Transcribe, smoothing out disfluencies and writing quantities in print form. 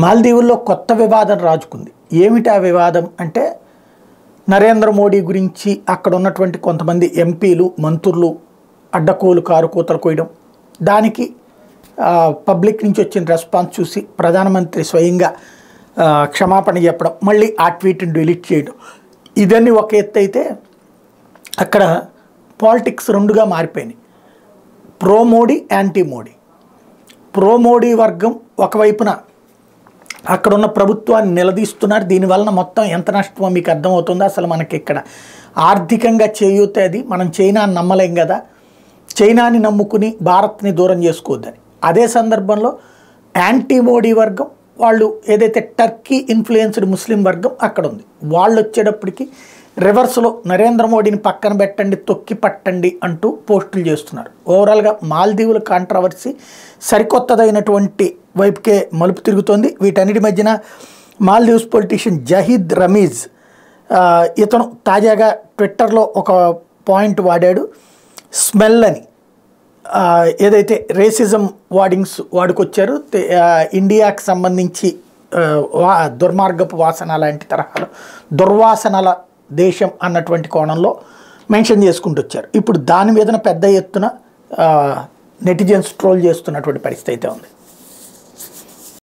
మాల్దీవుల్లో కొత్త వివాదం రాజుకుంది. ఏమిటి ఆ వివాదం అంటే, నరేంద్ర మోడీ గురించి అక్కడ ఉన్నటువంటి కొంతమంది ఎంపీలు మంత్రులు అడ్డకోలు కారు కూతలు కోయడం, దానికి పబ్లిక్ నుంచి వచ్చిన రెస్పాన్స్ చూసి ప్రధానమంత్రి స్వయంగా క్షమాపణ చెప్పడం, మళ్ళీ ఆ ట్వీట్ని డిలీట్ చేయడం, ఇదన్నీ ఒక ఎత్తు అయితే అక్కడ పాలిటిక్స్ రెండుగా మారిపోయినాయి. Pro Modi, anti Modi. Pro Modi వర్గం ఒకవైపున అక్కడున్న ప్రభుత్వాన్ని నిలదీస్తున్నారు. దీనివలన మొత్తం ఎంత నష్టమో మీకు అర్థమవుతుందో. అసలు మనకి ఇక్కడ ఆర్థికంగా చేయూత అది, మనం చైనాని నమ్మలేం కదా, చైనాని నమ్ముకుని భారత్ని దూరం చేసుకోవద్దని. అదే సందర్భంలో యాంటీ మోడీ వర్గం వాళ్ళు ఏదైతే టర్కీ ఇన్ఫ్లుయెన్స్డ్ ముస్లిం వర్గం అక్కడ ఉంది, వాళ్ళు వచ్చేటప్పటికి రివర్స్లో నరేంద్ర మోడీని పక్కన పెట్టండి, తొక్కి పట్టండి అంటూ పోస్టులు చేస్తున్నారు. ఓవరాల్గా మాల్దీవుల కాంట్రవర్సీ సరికొత్తదైనటువంటి వైపుకే మలుపు తిరుగుతోంది. వీటన్నిటి మధ్యన మాల్దీవ్స్ పొలిటీషియన్ జహీద్ రమీజ్ ఇతను తాజాగా ట్విట్టర్లో ఒక పాయింట్ వాడాడు. స్మెల్ అని ఏదైతే రేసిజం వార్డింగ్స్ వాడుకొచ్చారు, ఇండియాకి సంబంధించి దుర్మార్గపు వాసన లాంటి తరహాలో దుర్వాసనల దేశం అన్నటువంటి కోణంలో మెన్షన్ చేసుకుంటూ వచ్చారు. ఇప్పుడు దాని మీదన పెద్ద ఎత్తున నెటిజన్స్ ట్రోల్ చేస్తున్నటువంటి పరిస్థితి అయితే ఉంది.